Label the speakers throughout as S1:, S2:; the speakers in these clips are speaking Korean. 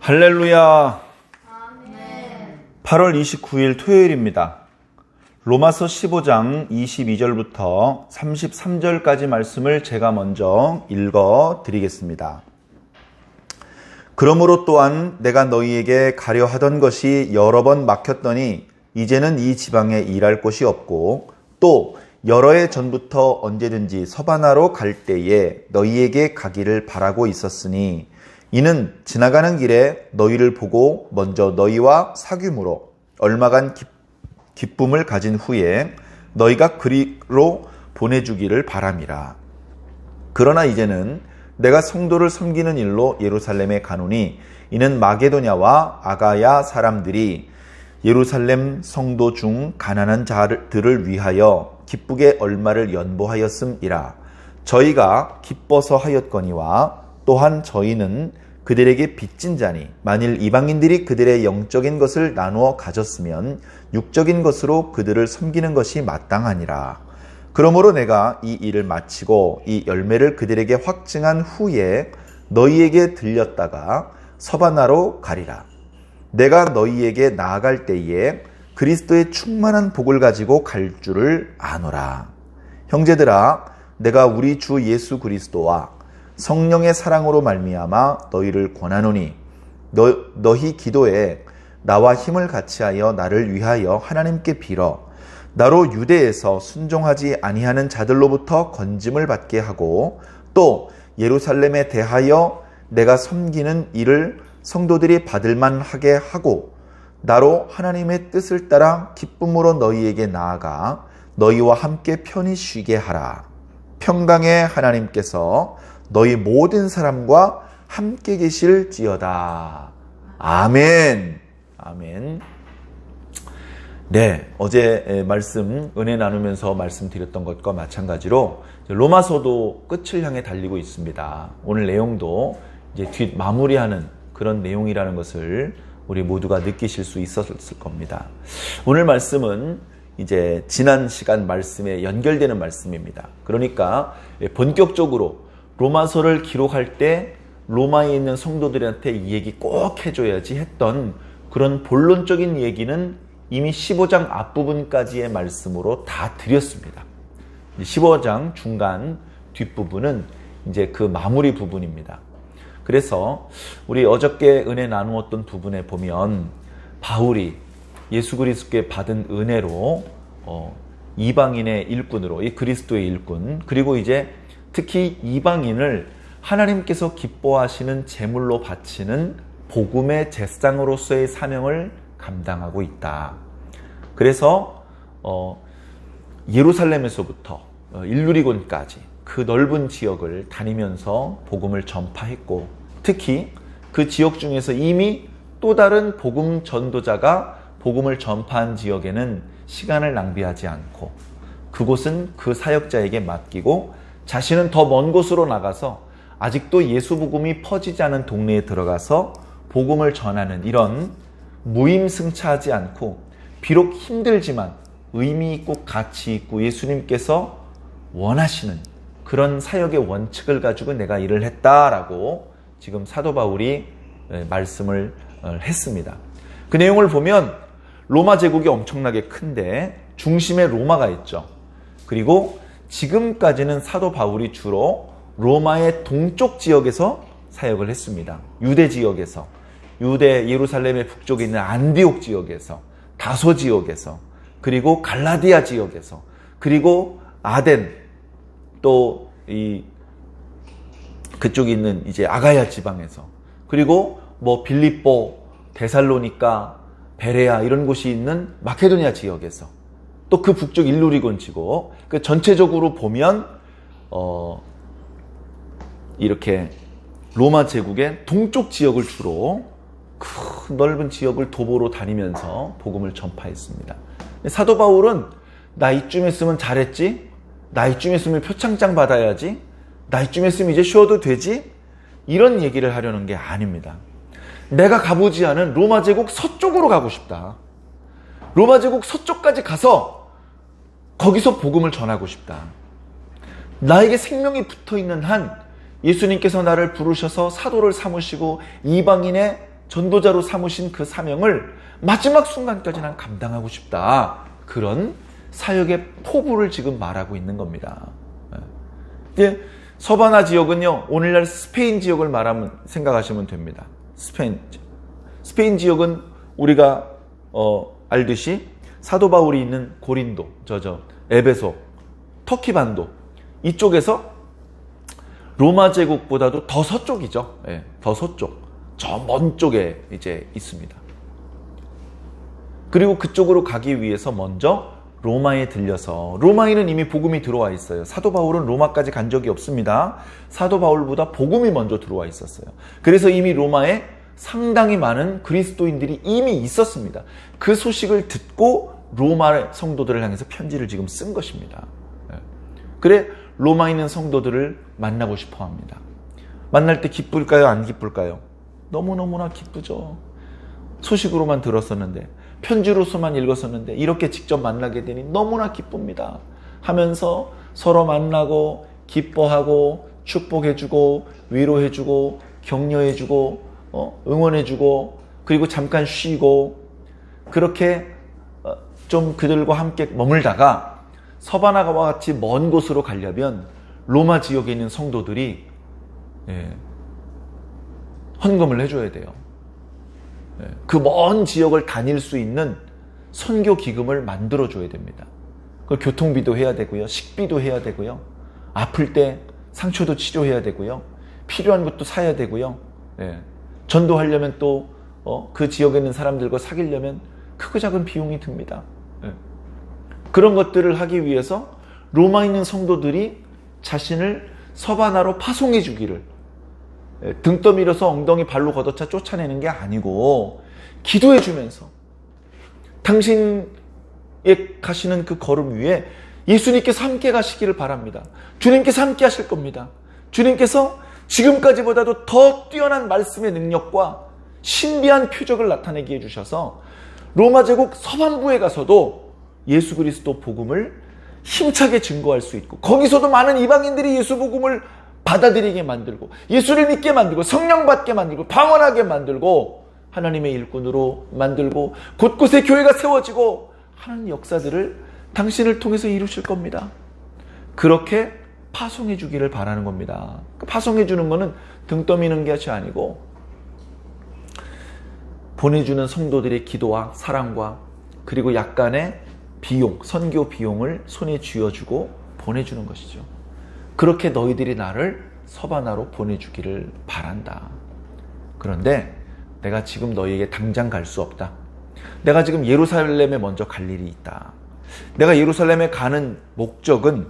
S1: 할렐루야.
S2: 아멘.
S1: 8월 29일 토요일입니다. 로마서 15장 22절부터 33절까지 말씀을 제가 먼저 읽어 드리겠습니다. 그러므로 또한 내가 너희에게 가려 하던 것이 여러 번 막혔더니 이제는 이 지방에 일할 곳이 없고 또 여러 해 전부터 언제든지 서바나로 갈 때에 너희에게 가기를 바라고 있었으니 이는 지나가는 길에 너희를 보고 먼저 너희와 사귐으로 얼마간 기쁨을 가진 후에 너희가 그리로 보내주기를 바람이라. 그러나 이제는 내가 성도를 섬기는 일로 예루살렘에 가노니 이는 마게도냐와 아가야 사람들이 예루살렘 성도 중 가난한 자들을 위하여 기쁘게 얼마를 연보하였음이라. 저희가 기뻐서 하였거니와 또한 저희는 그들에게 빚진 자니 만일 이방인들이 그들의 영적인 것을 나누어 가졌으면 육적인 것으로 그들을 섬기는 것이 마땅하니라. 그러므로 내가 이 일을 마치고 이 열매를 그들에게 확증한 후에 너희에게 들렸다가 서바나로 가리라. 내가 너희에게 나아갈 때에 그리스도의 충만한 복을 가지고 갈 줄을 아노라. 형제들아, 내가 우리 주 예수 그리스도와 성령의 사랑으로 말미암아 너희를 권하노니 너희 기도에 나와 힘을 같이하여 나를 위하여 하나님께 빌어 나로 유대에서 순종하지 아니하는 자들로부터 건짐을 받게 하고 또 예루살렘에 대하여 내가 섬기는 일을 성도들이 받을 만하게 하고 나로 하나님의 뜻을 따라 기쁨으로 너희에게 나아가 너희와 함께 편히 쉬게 하라. 평강의 하나님께서 너희 모든 사람과 함께 계실지어다. 아멘. 아멘. 네, 어제 말씀 은혜 나누면서 말씀드렸던 것과 마찬가지로 로마서도 끝을 향해 달리고 있습니다. 오늘 내용도 이제 뒷 마무리하는 그런 내용이라는 것을 우리 모두가 느끼실 수 있었을 겁니다. 오늘 말씀은 이제 지난 시간 말씀에 연결되는 말씀입니다. 그러니까 본격적으로 로마서를 기록할 때 로마에 있는 성도들한테 이 얘기 꼭 해줘야지 했던 그런 본론적인 얘기는 이미 15장 앞부분까지의 말씀으로 다 드렸습니다. 15장 중간 뒷부분은 이제 그 마무리 부분입니다. 그래서 우리 어저께 은혜 나누었던 부분에 보면 바울이 예수 그리스도께 받은 은혜로 이방인의 일꾼으로 이 그리스도의 일꾼 그리고 이제 특히 이방인을 하나님께서 기뻐하시는 제물로 바치는 복음의 제사장으로서의 사명을 감당하고 있다. 그래서 예루살렘에서부터 일루리곤까지 그 넓은 지역을 다니면서 복음을 전파했고 특히 그 지역 중에서 이미 또 다른 복음 전도자가 복음을 전파한 지역에는 시간을 낭비하지 않고 그곳은 그 사역자에게 맡기고 자신은 더 먼 곳으로 나가서 아직도 예수 복음이 퍼지지 않은 동네에 들어가서 복음을 전하는 이런 무임승차하지 않고 비록 힘들지만 의미 있고 가치 있고 예수님께서 원하시는 그런 사역의 원칙을 가지고 내가 일을 했다라고 지금 사도 바울이 말씀을 했습니다. 그 내용을 보면 로마 제국이 엄청나게 큰데 중심에 로마가 있죠. 그리고 지금까지는 사도 바울이 주로 로마의 동쪽 지역에서 사역을 했습니다. 유대 지역에서, 유대 예루살렘의 북쪽에 있는 안디옥 지역에서, 다소 지역에서, 그리고 갈라디아 지역에서, 그리고 아덴, 또 그쪽에 있는 이제 아가야 지방에서, 그리고 뭐 빌립보, 데살로니가, 베레아 이런 곳이 있는 마케도니아 지역에서, 또 그 북쪽 일루리곤 지구, 그 전체적으로 보면 이렇게 로마 제국의 동쪽 지역을 주로 큰 넓은 지역을 도보로 다니면서 복음을 전파했습니다. 사도 바울은 나 이쯤 했으면 잘했지, 나 이쯤 했으면 표창장 받아야지, 나 이쯤 했으면 이제 쉬어도 되지, 이런 얘기를 하려는 게 아닙니다. 내가 가보지 않은 로마 제국 서쪽으로 가고 싶다. 로마 제국 서쪽까지 가서 거기서 복음을 전하고 싶다. 나에게 생명이 붙어있는 한 예수님께서 나를 부르셔서 사도를 삼으시고 이방인의 전도자로 삼으신 그 사명을 마지막 순간까지 난 감당하고 싶다. 그런 사역의 포부를 지금 말하고 있는 겁니다. 예, 서바나 지역은요, 오늘날 스페인 지역을 말하면 생각하시면 됩니다. 스페인 지역은 우리가 알듯이 사도 바울이 있는 고린도, 에베소, 터키 반도 이쪽에서 로마 제국보다도 더 서쪽이죠. 예, 더 서쪽, 저 먼 쪽에 이제 있습니다. 그리고 그쪽으로 가기 위해서 먼저 로마에 들려서, 로마에는 이미 복음이 들어와 있어요. 사도 바울은 로마까지 간 적이 없습니다. 사도 바울보다 복음이 먼저 들어와 있었어요. 그래서 이미 로마에 상당히 많은 그리스도인들이 이미 있었습니다. 그 소식을 듣고 로마 성도들을 향해서 편지를 지금 쓴 것입니다. 그래 로마에 있는 성도들을 만나고 싶어 합니다. 만날 때 기쁠까요? 안 기쁠까요? 너무너무나 기쁘죠. 소식으로만 들었었는데, 편지로서만 읽었었는데 이렇게 직접 만나게 되니 너무나 기쁩니다. 하면서 서로 만나고 기뻐하고 축복해주고 위로해주고 격려해주고 응원해주고, 그리고 잠깐 쉬고, 그렇게 좀 그들과 함께 머물다가 서바나와 같이 먼 곳으로 가려면 로마 지역에 있는 성도들이 헌금을 해줘야 돼요. 그 먼 지역을 다닐 수 있는 선교 기금을 만들어줘야 됩니다. 그 교통비도 해야 되고요, 식비도 해야 되고요, 아플 때 상처도 치료해야 되고요, 필요한 것도 사야 되고요, 전도하려면 또 그 지역에 있는 사람들과 사귀려면 크고 작은 비용이 듭니다. 그런 것들을 하기 위해서 로마에 있는 성도들이 자신을 서바나로 파송해 주기를, 등 떠밀어서 엉덩이 발로 걷어차 쫓아내는 게 아니고 기도해 주면서 당신의 가시는 그 걸음 위에 예수님께서 함께 가시기를 바랍니다. 주님께서 함께 하실 겁니다. 주님께서 지금까지보다도 더 뛰어난 말씀의 능력과 신비한 표적을 나타내게 해주셔서 로마 제국 서반부에 가서도 예수 그리스도 복음을 힘차게 증거할 수 있고, 거기서도 많은 이방인들이 예수 복음을 받아들이게 만들고, 예수를 믿게 만들고, 성령 받게 만들고, 방언하게 만들고, 하나님의 일꾼으로 만들고, 곳곳에 교회가 세워지고 하는 역사들을 당신을 통해서 이루실 겁니다. 그렇게 파송해 주기를 바라는 겁니다. 파송해 주는 거는 등 떠미는 것이 아니고, 보내주는 성도들의 기도와 사랑과 그리고 약간의 비용, 선교 비용을 손에 쥐어주고 보내주는 것이죠. 그렇게 너희들이 나를 서바나로 보내주기를 바란다. 그런데 내가 지금 너희에게 당장 갈 수 없다. 내가 지금 예루살렘에 먼저 갈 일이 있다. 내가 예루살렘에 가는 목적은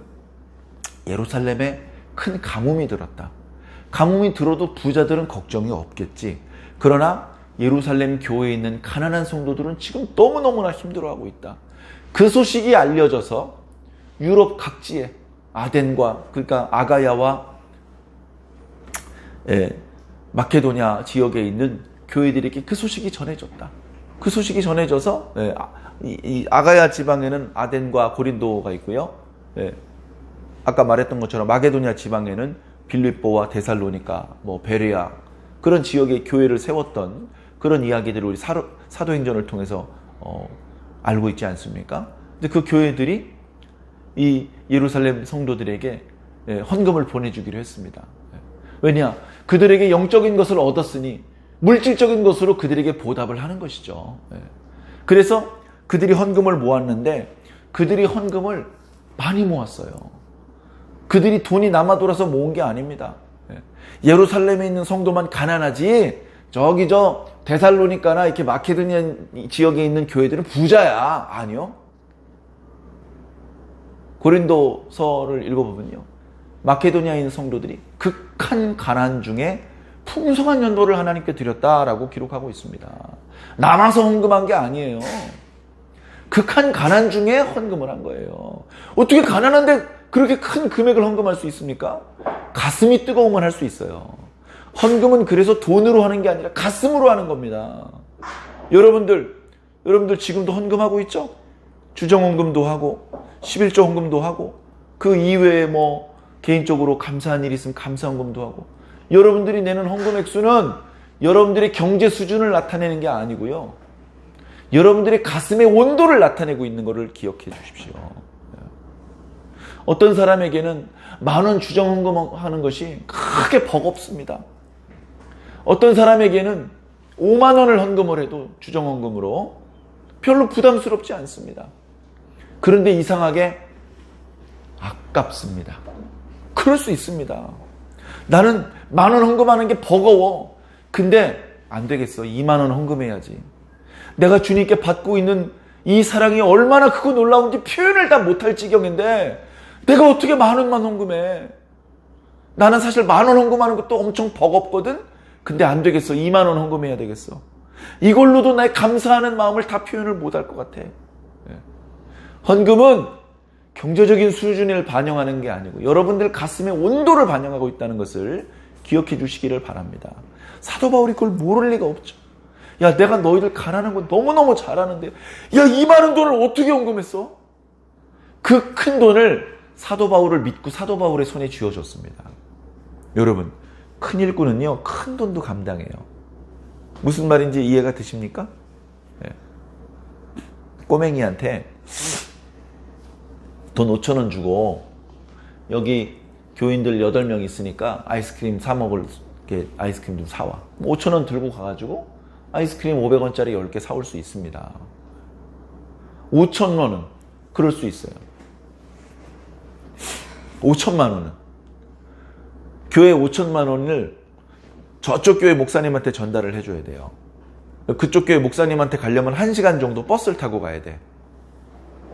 S1: 예루살렘에 큰 가뭄이 들었다. 가뭄이 들어도 부자들은 걱정이 없겠지. 그러나 예루살렘 교회에 있는 가난한 성도들은 지금 너무너무나 힘들어하고 있다. 그 소식이 알려져서 유럽 각지에 아덴과, 그러니까 아가야와 마케도냐 지역에 있는 교회들에게 그 소식이 전해졌다. 그 소식이 전해져서 이 아가야 지방에는 아덴과 고린도가 있고요. 아까 말했던 것처럼 마게도냐 지방에는 빌립보와 데살로니가, 베레아, 그런 지역에 교회를 세웠던 그런 이야기들을 우리 사도행전을 통해서 알고 있지 않습니까? 근데 그 교회들이 이 예루살렘 성도들에게 헌금을 보내주기로 했습니다. 왜냐? 그들에게 영적인 것을 얻었으니 물질적인 것으로 그들에게 보답을 하는 것이죠. 그래서 그들이 헌금을 모았는데, 그들이 헌금을 많이 모았어요. 그들이 돈이 남아 돌아서 모은 게 아닙니다. 예루살렘에 있는 성도만 가난하지, 저기 데살로니카나 이렇게 마케도니아 지역에 있는 교회들은 부자야. 아니요. 고린도서를 읽어보면요, 마케도니아에 있는 성도들이 극한 가난 중에 풍성한 연도를 하나님께 드렸다라고 기록하고 있습니다. 남아서 헌금한 게 아니에요. 극한 가난 중에 헌금을 한 거예요. 어떻게 가난한데 그렇게 큰 금액을 헌금할 수 있습니까? 가슴이 뜨거우면 할 수 있어요. 헌금은 그래서 돈으로 하는 게 아니라 가슴으로 하는 겁니다. 여러분들 지금도 헌금하고 있죠? 주정헌금도 하고 11조 헌금도 하고, 그 이외에 개인적으로 감사한 일이 있으면 감사헌금도 하고, 여러분들이 내는 헌금 액수는
S3: 여러분들의 경제 수준을 나타내는 게 아니고요. 여러분들의 가슴의 온도를 나타내고 있는 것을 기억해 주십시오. 어떤 사람에게는 10,000원 주정헌금하는 것이 크게 버겁습니다. 어떤 사람에게는 5만 원을 헌금을 해도 주정헌금으로 별로 부담스럽지 않습니다. 그런데 이상하게 아깝습니다. 그럴 수 있습니다. 나는 10,000원 헌금하는 게 버거워. 근데 안 되겠어. 2만 원 헌금해야지. 내가 주님께 받고 있는 이 사랑이 얼마나 크고 놀라운지 표현을 다 못할 지경인데 내가 어떻게 10,000원만 헌금해. 나는 사실 10,000원 헌금하는 것도 엄청 버겁거든. 근데 안 되겠어. 2만 원 헌금해야 되겠어. 이걸로도 나의 감사하는 마음을 다 표현을 못할 것 같아. 헌금은 경제적인 수준을 반영하는 게 아니고 여러분들 가슴의 온도를 반영하고 있다는 것을 기억해 주시기를 바랍니다. 사도 바울이 그걸 모를 리가 없죠. 야, 내가 너희들 가난한 건 너무너무 잘하는데 야, 이 많은 돈을 어떻게 헌금했어? 그 큰 돈을 사도 바울을 믿고 사도 바울의 손에 쥐어줬습니다. 여러분, 큰 일꾼은요, 큰 돈도 감당해요. 무슨 말인지 이해가 되십니까? 네. 꼬맹이한테 돈 5,000원 주고 여기 교인들 8명 있으니까 아이스크림 사 먹을 게 아이스크림 좀 사와. 5,000원 들고 가가지고 아이스크림 500원짜리 10개 사올 수 있습니다. 5,000만 원 그럴 수 있어요. 5천만 원은 교회 5천만 원을 저쪽 교회 목사님한테 전달을 해줘야 돼요. 그쪽 교회 목사님한테 가려면 1시간 정도 버스를 타고 가야 돼.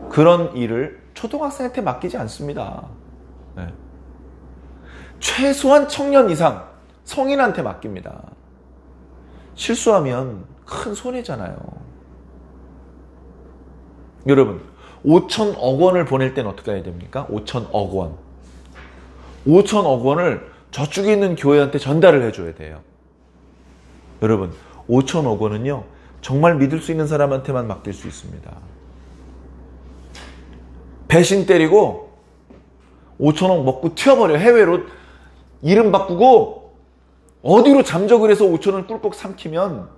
S3: 그런 일을 초등학생한테 맡기지 않습니다. 네. 최소한 청년 이상 성인한테 맡깁니다. 실수하면 큰 손해잖아요. 여러분, 5천억 원을 보낼 땐 어떻게 해야 됩니까? 5천억 원. 5천억 원을 저쪽에 있는 교회한테 전달을 해줘야 돼요. 여러분, 5천억 원은요, 정말 믿을 수 있는 사람한테만 맡길 수 있습니다. 배신 때리고 5천억 먹고 튀어버려. 해외로 이름 바꾸고 어디로 잠적을 해서 5천원 꿀꺽 삼키면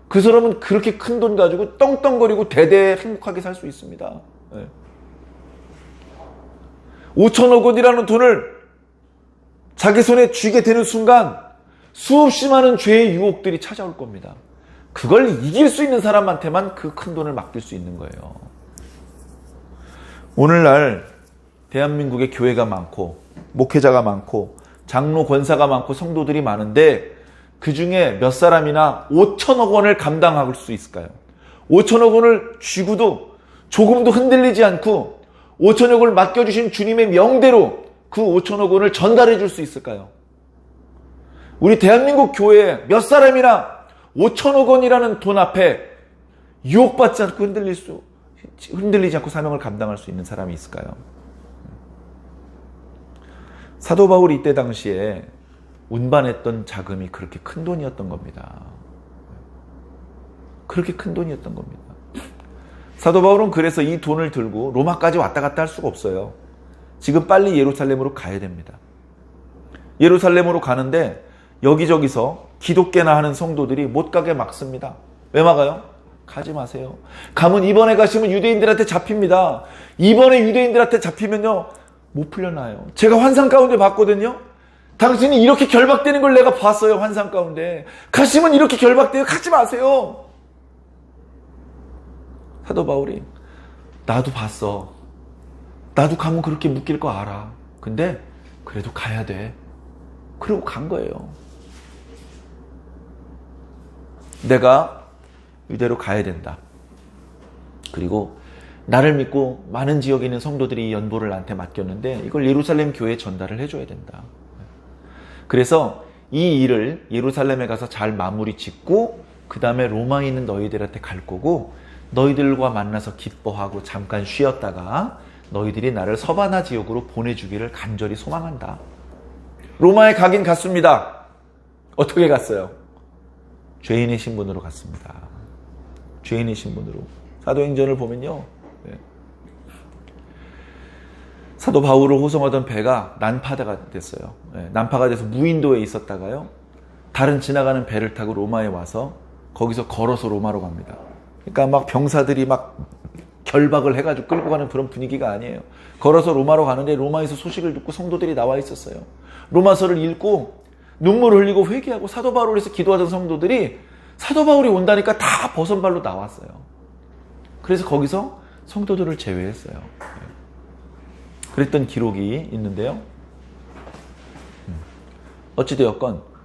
S3: 그 사람은 그렇게 큰 돈 가지고 떵떵거리고 대대 행복하게 살 수 있습니다. 네. 5천억 원이라는 돈을 자기 손에 쥐게 되는 순간 수없이 많은 죄의 유혹들이 찾아올 겁니다. 그걸 이길 수 있는 사람한테만 그 큰 돈을 맡길 수 있는 거예요. 오늘날 대한민국에 교회가 많고 목회자가 많고 장로 권사가 많고 성도들이 많은데 그 중에 몇 사람이나 5천억 원을 감당할 수 있을까요? 5천억 원을 쥐고도 조금도 흔들리지 않고 5천억 원을 맡겨주신 주님의 명대로 그 5천억 원을 전달해 줄 수 있을까요? 우리 대한민국 교회에 몇 사람이나 5천억 원이라는 돈 앞에 유혹받지 않고 흔들리지 않고 사명을 감당할 수 있는 사람이 있을까요? 사도 바울이 이때 당시에 운반했던 자금이 그렇게 큰 돈이었던 겁니다. 그렇게 큰 돈이었던 겁니다. 사도 바울은 그래서 이 돈을 들고 로마까지 왔다 갔다 할 수가 없어요. 지금 빨리 예루살렘으로 가야 됩니다. 예루살렘으로 가는데 여기저기서 기독교나 하는 성도들이 못 가게 막습니다. 왜 막아요? 가지 마세요. 가면 이번에 가시면 유대인들한테 잡힙니다. 이번에 유대인들한테 잡히면요, 못 풀려나요. 제가 환상 가운데 봤거든요. 당신이 이렇게 결박되는 걸 내가 봤어요. 환상 가운데. 가시면 이렇게 결박돼요. 가지 마세요. 사도 바울이 나도 봤어. 나도 가면 그렇게 묶일 거 알아. 근데 그래도 가야 돼. 그리고 간 거예요. 내가 이대로 가야 된다. 그리고 나를 믿고 많은 지역에 있는 성도들이 이 연보를 나한테 맡겼는데 이걸 예루살렘 교회에 전달을 해줘야 된다. 그래서 이 일을 예루살렘에 가서 잘 마무리 짓고 그 다음에 로마에 있는 너희들한테 갈 거고 너희들과 만나서 기뻐하고 잠깐 쉬었다가 너희들이 나를 서바나 지역으로 보내주기를 간절히 소망한다. 로마에 가긴 갔습니다. 어떻게 갔어요? 죄인의 신분으로 갔습니다. 죄인의 신분으로. 사도행전을 보면요, 사도 바울을 호송하던 배가 난파가 됐어요. 난파가 돼서 무인도에 있었다가요, 다른 지나가는 배를 타고 로마에 와서 거기서 걸어서 로마로 갑니다. 그러니까 막 병사들이 막 결박을 해가지고 끌고 가는 그런 분위기가 아니에요. 걸어서 로마로 가는데 로마에서 소식을 듣고 성도들이 나와 있었어요. 로마서를 읽고 눈물을 흘리고 회개하고 사도 바울을 위해서 기도하던 성도들이 사도 바울이 온다니까 다 벗은발로 나왔어요. 그래서 거기서 성도들을 제외했어요. 그랬던 기록이 있는데요. 어찌되었건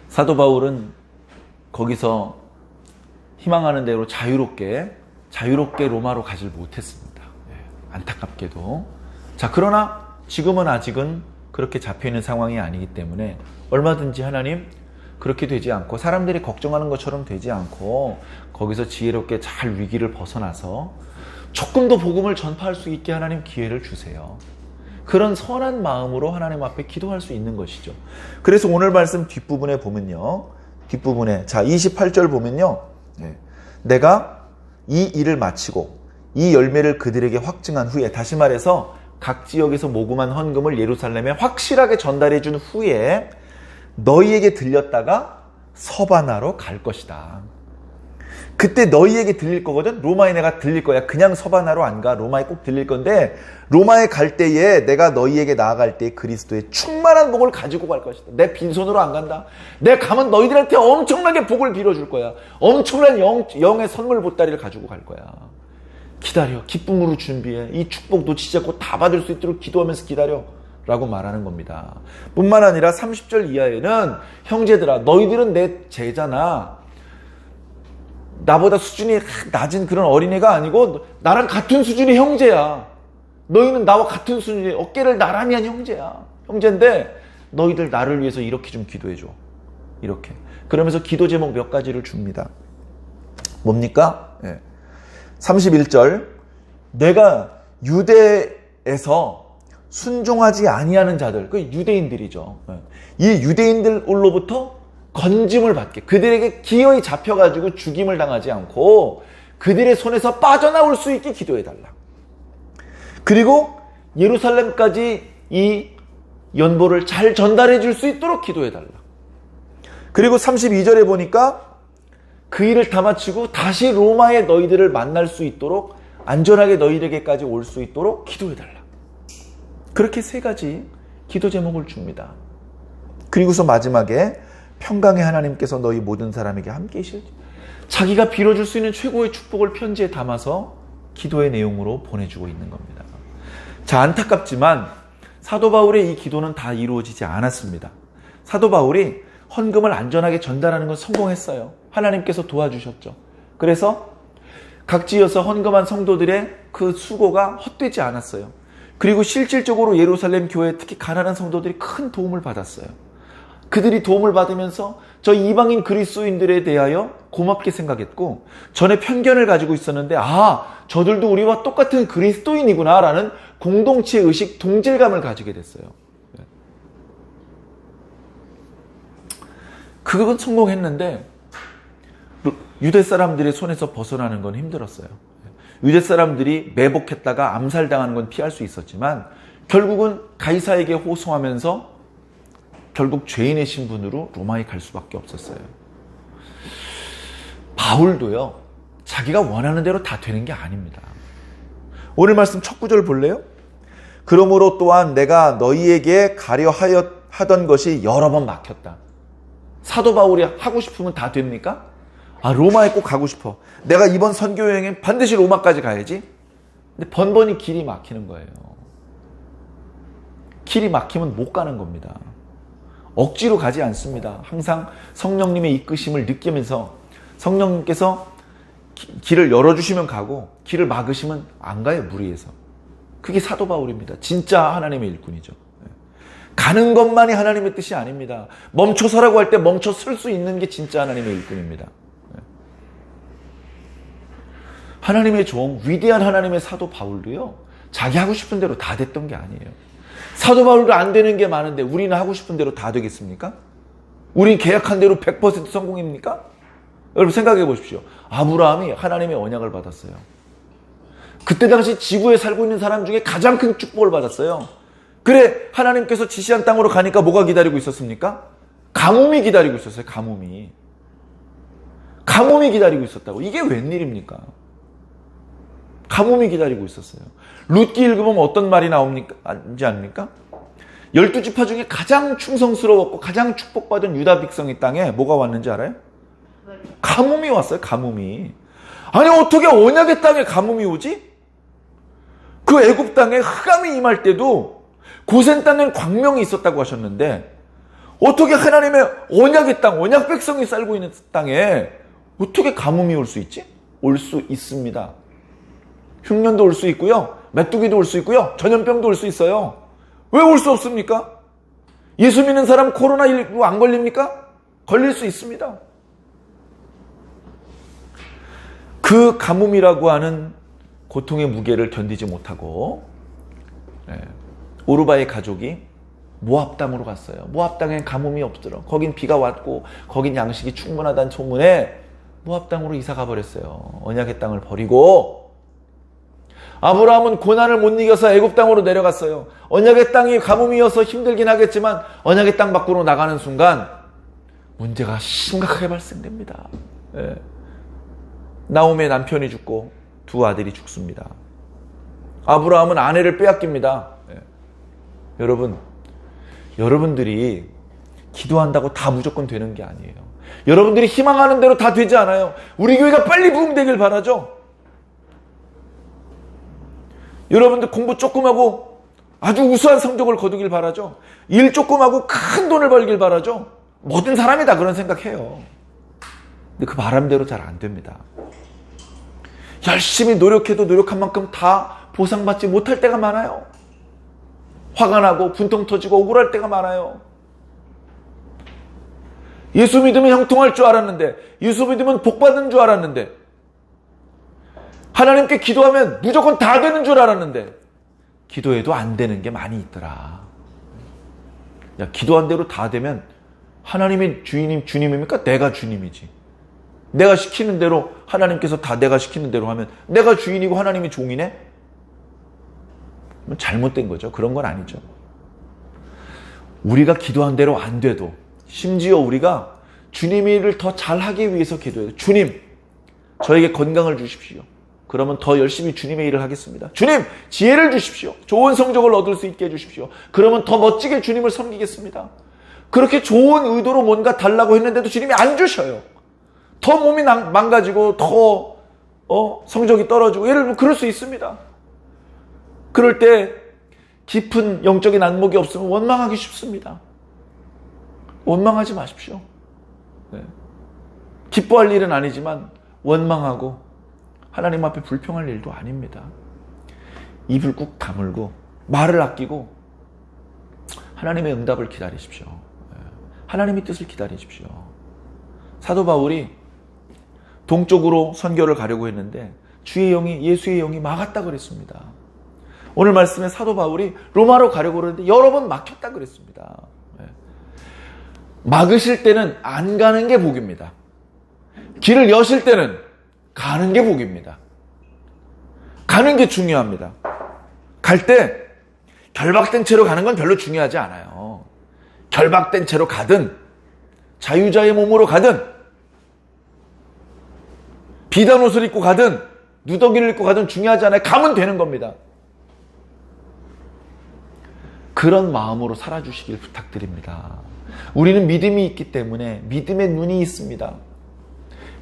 S3: 사도 바울은 거기서 희망하는 대로 자유롭게 로마로 가질 못했습니다. 안타깝게도. 자, 그러나 지금은 아직은 그렇게 잡혀있는 상황이 아니기 때문에 얼마든지 하나님 그렇게 되지 않고 사람들이 걱정하는 것처럼 되지 않고 거기서 지혜롭게 잘 위기를 벗어나서 조금 더 복음을 전파할 수 있게 하나님 기회를 주세요. 그런 선한 마음으로 하나님 앞에 기도할 수 있는 것이죠. 그래서 오늘 말씀 뒷부분에 보면요. 뒷부분에 자 28절 보면요. 내가 이 일을 마치고 이 열매를 그들에게 확증한 후에, 다시 말해서 각 지역에서 모금한 헌금을 예루살렘에 확실하게 전달해 준 후에 너희에게 들렸다가 서바나로 갈 것이다. 그때 너희에게 들릴 거거든. 로마에 내가 들릴 거야. 그냥 서바나로 안 가. 로마에 꼭 들릴 건데 로마에 갈 때에 내가 너희에게 나아갈 때 그리스도의 충만한 복을 가지고 갈 것이다. 내 빈손으로 안 간다. 내가 가면 너희들한테 엄청나게 복을 빌어줄 거야. 엄청난 영의 선물 보따리를 가지고 갈 거야. 기다려. 기쁨으로 준비해. 이 축복 놓치지 않고 다 받을 수 있도록 기도하면서 기다려. 라고 말하는 겁니다. 뿐만 아니라 30절 이하에는 형제들아 너희들은 내 제자나 나보다 수준이 낮은 그런 어린애가 아니고 나랑 같은 수준의 형제야. 너희는 나와 같은 수준의 어깨를 나란히 한 형제야. 형제인데 너희들 나를 위해서 이렇게 좀 기도해줘. 이렇게. 그러면서 기도 제목 몇 가지를 줍니다. 뭡니까? 31절 내가 유대에서 순종하지 아니하는 자들, 그 유대인들이죠. 이 유대인들로부터 건짐을 받게, 그들에게 기어이 잡혀가지고 죽임을 당하지 않고 그들의 손에서 빠져나올 수 있게 기도해달라. 그리고 예루살렘까지 이 연보를 잘 전달해 줄 수 있도록 기도해달라. 그리고 32절에 보니까 그 일을 다 마치고 다시 로마에 너희들을 만날 수 있도록 안전하게 너희에게까지 올 수 있도록 기도해달라. 그렇게 세 가지 기도 제목을 줍니다. 그리고서 마지막에 평강의 하나님께서 너희 모든 사람에게 함께 계실지, 자기가 빌어줄 수 있는 최고의 축복을 편지에 담아서 기도의 내용으로 보내주고 있는 겁니다. 자, 안타깝지만 사도 바울의 이 기도는 다 이루어지지 않았습니다. 사도 바울이 헌금을 안전하게 전달하는 건 성공했어요. 하나님께서 도와주셨죠. 그래서 각지에서 헌금한 성도들의 그 수고가 헛되지 않았어요. 그리고 실질적으로 예루살렘 교회, 특히 가난한 성도들이 큰 도움을 받았어요. 그들이 도움을 받으면서 저 이방인 그리스도인들에 대하여 고맙게 생각했고, 전에 편견을 가지고 있었는데 저들도 우리와 똑같은 그리스도인이구나 라는 공동체 의식, 동질감을 가지게 됐어요. 그건 성공했는데 유대 사람들의 손에서 벗어나는 건 힘들었어요. 유대 사람들이 매복했다가 암살당하는 건 피할 수 있었지만 결국은 가이사에게 호소하면서 결국 죄인의 신분으로 로마에 갈 수밖에 없었어요. 바울도요, 자기가 원하는 대로 다 되는 게 아닙니다. 오늘 말씀 첫 구절 볼래요? 그러므로 또한 내가 너희에게 가려 하던 것이 여러 번 막혔다. 사도 바울이 하고 싶으면 다 됩니까? 로마에 꼭 가고 싶어. 내가 이번 선교 여행엔 반드시 로마까지 가야지. 근데 번번이 길이 막히는 거예요. 길이 막히면 못 가는 겁니다. 억지로 가지 않습니다. 항상 성령님의 이끄심을 느끼면서 성령님께서 길을 열어주시면 가고 길을 막으시면 안 가요, 무리해서. 그게 사도 바울입니다. 진짜 하나님의 일꾼이죠. 가는 것만이 하나님의 뜻이 아닙니다. 멈춰서라고 할 때 멈춰 설 수 있는 게 진짜 하나님의 일꾼입니다. 하나님의 종, 위대한 하나님의 사도 바울도요, 자기 하고 싶은 대로 다 됐던 게 아니에요. 사도 바울도 안 되는 게 많은데 우리는 하고 싶은 대로 다 되겠습니까? 우린 계약한 대로 100% 성공입니까? 여러분 생각해 보십시오. 아브라함이 하나님의 언약을 받았어요. 그때 당시 지구에 살고 있는 사람 중에 가장 큰 축복을 받았어요. 그래, 하나님께서 지시한 땅으로 가니까 뭐가 기다리고 있었습니까? 가뭄이 기다리고 있었어요. 가뭄이. 가뭄이 기다리고 있었다고. 이게 웬일입니까? 가뭄이 기다리고 있었어요. 룻기 읽으면 어떤 말이 나옵니까? 아는지 아닙니까? 12지파 중에 가장 충성스러웠고 가장 축복받은 유다 백성의 땅에 뭐가 왔는지 알아요? 가뭄이 왔어요. 가뭄이. 아니 어떻게 언약의 땅에 가뭄이 오지? 그 애굽 땅에 흑암이 임할 때도 고센 땅엔 광명이 있었다고 하셨는데 어떻게 하나님의 언약의 땅, 언약 백성이 살고 있는 땅에 어떻게 가뭄이 올 수 있지? 올 수 있습니다. 흉년도 올 수 있고요. 메뚜기도 올 수 있고요. 전염병도 올 수 있어요. 왜 올 수 없습니까? 예수 믿는 사람 코로나19 안 걸립니까? 걸릴 수 있습니다. 그 가뭄이라고 하는 고통의 무게를 견디지 못하고 오르바의 가족이 모압 땅으로 갔어요. 모압 땅엔 가뭄이 없더라. 거긴 비가 왔고 거긴 양식이 충분하다는 소문에 모압 땅으로 이사 가버렸어요. 언약의 땅을 버리고 아브라함은 고난을 못 이겨서 애굽 땅으로 내려갔어요. 언약의 땅이 가뭄이어서 힘들긴 하겠지만 언약의 땅 밖으로 나가는 순간 문제가 심각하게 발생됩니다. 나오미의 남편이 죽고 두 아들이 죽습니다. 아브라함은 아내를 빼앗깁니다. 여러분들이 기도한다고 다 무조건 되는 게 아니에요. 여러분들이 희망하는 대로 다 되지 않아요. 우리 교회가 빨리 부흥되길 바라죠. 여러분들 공부 조금 하고 아주 우수한 성적을 거두길 바라죠. 일 조금 하고 큰 돈을 벌길 바라죠. 모든 사람이 다 그런 생각해요. 근데 그 바람대로 잘 안 됩니다. 열심히 노력해도 노력한 만큼 다 보상받지 못할 때가 많아요. 화가 나고 분통 터지고 억울할 때가 많아요. 예수 믿으면 형통할 줄 알았는데, 예수 믿으면 복받는 줄 알았는데, 하나님께 기도하면 무조건 다 되는 줄 알았는데 기도해도 안 되는 게 많이 있더라. 야, 기도한 대로 다 되면 하나님이 주님입니까? 내가 주님이지. 내가 시키는 대로 하나님께서 다 내가 시키는 대로 하면 내가 주인이고 하나님이 종이네? 잘못된 거죠. 그런 건 아니죠. 우리가 기도한 대로 안 돼도 심지어 우리가 주님의 일을 더 잘하기 위해서 기도해요. 주님, 저에게 건강을 주십시오. 그러면 더 열심히 주님의 일을 하겠습니다. 주님, 지혜를 주십시오. 좋은 성적을 얻을 수 있게 해주십시오. 그러면 더 멋지게 주님을 섬기겠습니다. 그렇게 좋은 의도로 뭔가 달라고 했는데도 주님이 안 주셔요. 더 몸이 망가지고 더 성적이 떨어지고 예를 들면 그럴 수 있습니다. 그럴 때 깊은 영적인 안목이 없으면 원망하기 쉽습니다. 원망하지 마십시오. 기뻐할 일은 아니지만 원망하고 하나님 앞에 불평할 일도 아닙니다. 입을 꾹 다물고 말을 아끼고 하나님의 응답을 기다리십시오. 하나님의 뜻을 기다리십시오. 사도 바울이 동쪽으로 선교를 가려고 했는데 주의 영이, 예수의 영이 막았다 그랬습니다. 오늘 말씀에 사도 바울이 로마로 가려고 그랬는데 여러 번 막혔다 그랬습니다. 막으실 때는 안 가는 게 복입니다. 길을 여실 때는 가는 게 복입니다. 가는 게 중요합니다. 갈 때 결박된 채로 가는 건 별로 중요하지 않아요. 결박된 채로 가든 자유자의 몸으로 가든 비단 옷을 입고 가든 누더기를 입고 가든 중요하지 않아요. 가면 되는 겁니다. 그런 마음으로 살아주시길 부탁드립니다. 우리는 믿음이 있기 때문에 믿음의 눈이 있습니다.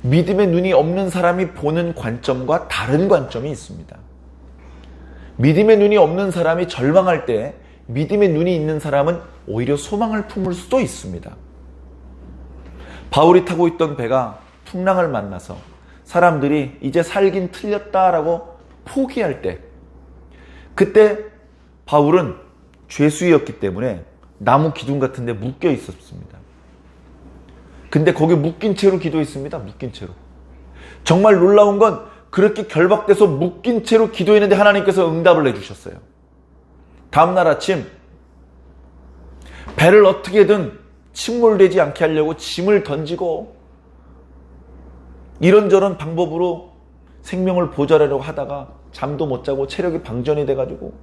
S3: 믿음의 눈이 없는 사람이 보는 관점과 다른 관점이 있습니다. 믿음의 눈이 없는 사람이 절망할 때 믿음의 눈이 있는 사람은 오히려 소망을 품을 수도 있습니다. 바울이 타고 있던 배가 풍랑을 만나서 사람들이 이제 살긴 틀렸다라고 포기할 때 그때 바울은 죄수였기 때문에 나무 기둥 같은 데 묶여 있었습니다. 근데 거기 묶인 채로 기도했습니다. 묶인 채로. 정말 놀라운 건 그렇게 결박돼서 묶인 채로 기도했는데 하나님께서 응답을 해주셨어요. 다음날 아침 배를 어떻게든 침몰되지 않게 하려고 짐을 던지고 이런저런 방법으로 생명을 보존하려고 하다가 잠도 못 자고 체력이 방전이 돼가지고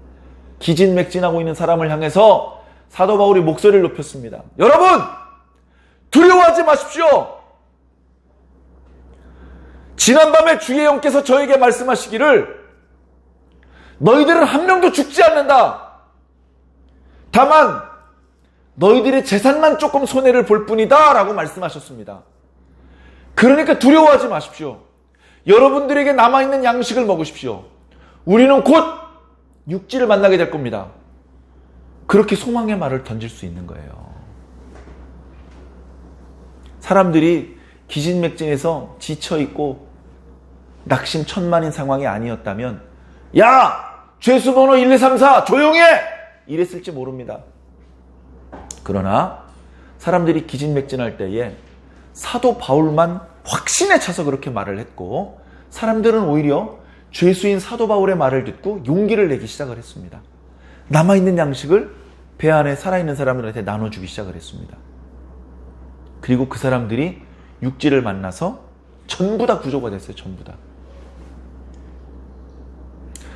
S3: 기진맥진하고 있는 사람을 향해서 사도 바울이 목소리를 높였습니다. 여러분! 두려워하지 마십시오! 지난밤에 주의 영께서 저에게 말씀하시기를 너희들은 한 명도 죽지 않는다. 다만 너희들의 재산만 조금 손해를 볼 뿐이다 라고 말씀하셨습니다. 그러니까 두려워하지 마십시오. 여러분들에게 남아있는 양식을 먹으십시오. 우리는 곧 육지를 만나게 될 겁니다. 그렇게 소망의 말을 던질 수 있는 거예요. 사람들이 기진맥진해서 지쳐있고 낙심천만인 상황이 아니었다면 야! 죄수 번호 1, 2, 3, 4 조용해! 이랬을지 모릅니다. 그러나 사람들이 기진맥진할 때에 사도 바울만 확신에 차서 그렇게 말을 했고 사람들은 오히려 죄수인 사도 바울의 말을 듣고 용기를 내기 시작을 했습니다. 남아있는 양식을 배 안에 살아있는 사람들한테 나눠주기 시작을 했습니다. 그리고 그 사람들이 육지를 만나서 전부 다 구조가 됐어요. 전부 다.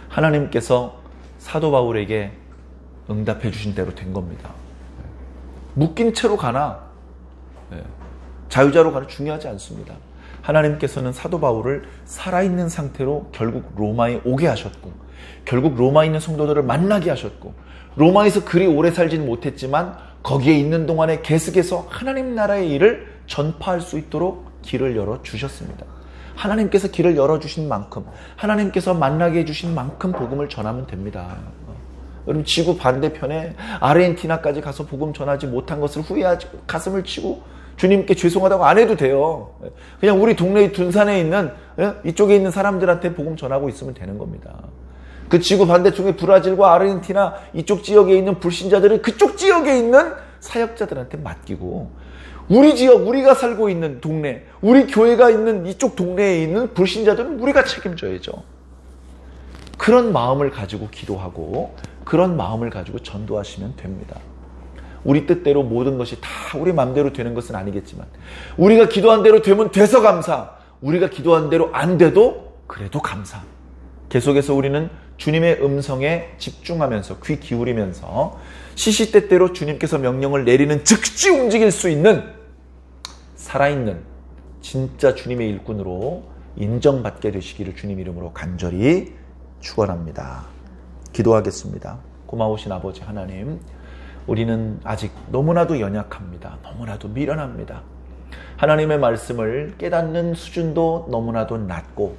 S3: 하나님께서 사도 바울에게 응답해 주신 대로 된 겁니다. 묶인 채로 가나 자유자로 가나 중요하지 않습니다. 하나님께서는 사도 바울을 살아있는 상태로 결국 로마에 오게 하셨고 결국 로마에 있는 성도들을 만나게 하셨고 로마에서 그리 오래 살지는 못했지만 거기에 있는 동안에 계속해서 하나님 나라의 일을 전파할 수 있도록 길을 열어주셨습니다. 하나님께서 길을 열어주신 만큼 하나님께서 만나게 해주신 만큼 복음을 전하면 됩니다. 여러분 지구 반대편에 아르헨티나까지 가서 복음 전하지 못한 것을 후회하지 가슴을 치고 주님께 죄송하다고 안 해도 돼요. 그냥 우리 동네 둔산에 있는 이쪽에 있는 사람들한테 복음 전하고 있으면 되는 겁니다. 그 지구 반대쪽에 브라질과 아르헨티나 이쪽 지역에 있는 불신자들은 그쪽 지역에 있는 사역자들한테 맡기고 우리 지역, 우리가 살고 있는 동네, 우리 교회가 있는 이쪽 동네에 있는 불신자들은 우리가 책임져야죠. 그런 마음을 가지고 기도하고 그런 마음을 가지고 전도하시면 됩니다. 우리 뜻대로 모든 것이 다 우리 마음대로 되는 것은 아니겠지만 우리가 기도한 대로 되면 돼서 감사, 우리가 기도한 대로 안 돼도 그래도 감사. 계속해서 우리는 주님의 음성에 집중하면서 귀 기울이면서 시시때때로 주님께서 명령을 내리는 즉시 움직일 수 있는 살아있는 진짜 주님의 일꾼으로 인정받게 되시기를 주님 이름으로 간절히 축원합니다. 기도하겠습니다. 고마우신 아버지 하나님, 우리는 아직 너무나도 연약합니다. 너무나도 미련합니다. 하나님의 말씀을 깨닫는 수준도 너무나도 낮고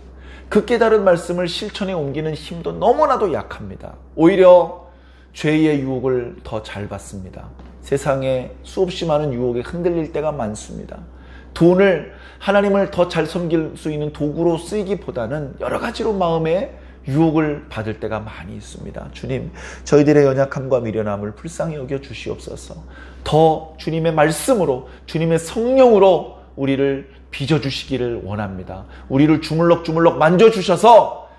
S3: 그 깨달은 말씀을 실천에 옮기는 힘도 너무나도 약합니다. 오히려 죄의 유혹을 더 잘 받습니다. 세상에 수없이 많은 유혹에 흔들릴 때가 많습니다. 돈을 하나님을 더 잘 섬길 수 있는 도구로 쓰이기보다는 여러 가지로 마음에 유혹을 받을 때가 많이 있습니다. 주님, 저희들의 연약함과 미련함을 불쌍히 여겨 주시옵소서. 더 주님의 말씀으로, 주님의 성령으로 우리를 빚어주시기를 원합니다. 우리를 주물럭주물럭 만져주셔서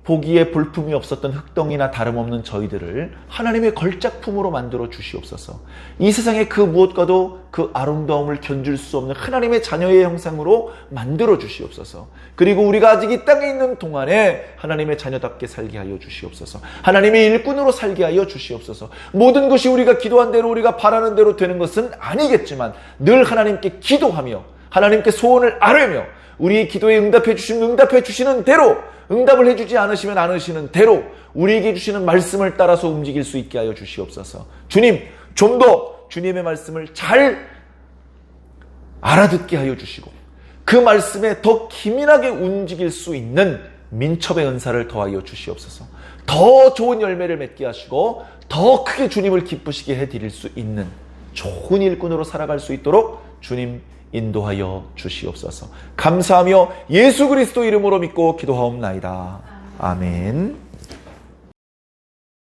S3: 보기에 볼품이 없었던 흙덩이나 다름없는 저희들을 하나님의 걸작품으로 만들어 주시옵소서. 이 세상의 그 무엇과도 그 아름다움을 견줄 수 없는 하나님의 자녀의 형상으로 만들어 주시옵소서. 그리고 우리가 아직 이 땅에 있는 동안에 하나님의 자녀답게 살게 하여 주시옵소서. 하나님의 일꾼으로 살게 하여 주시옵소서. 모든 것이 우리가 기도한 대로 우리가 바라는 대로 되는 것은 아니겠지만 늘 하나님께 기도하며 하나님께 소원을 아뢰며 우리의 기도에 응답해 주시는 대로, 응답을 해주지 않으시면 않으시는 대로 우리에게 주시는 말씀을 따라서 움직일 수 있게 하여 주시옵소서. 주님, 좀 더 주님의 말씀을 잘 알아듣게 하여 주시고 그 말씀에 더 기민하게 움직일 수 있는 민첩의 은사를 더하여 주시옵소서. 더 좋은 열매를 맺게 하시고 더 크게 주님을 기쁘시게 해드릴 수 있는 좋은 일꾼으로 살아갈 수 있도록 주님 인도하여 주시옵소서. 감사하며 예수 그리스도 이름으로 믿고 기도하옵나이다. 아멘.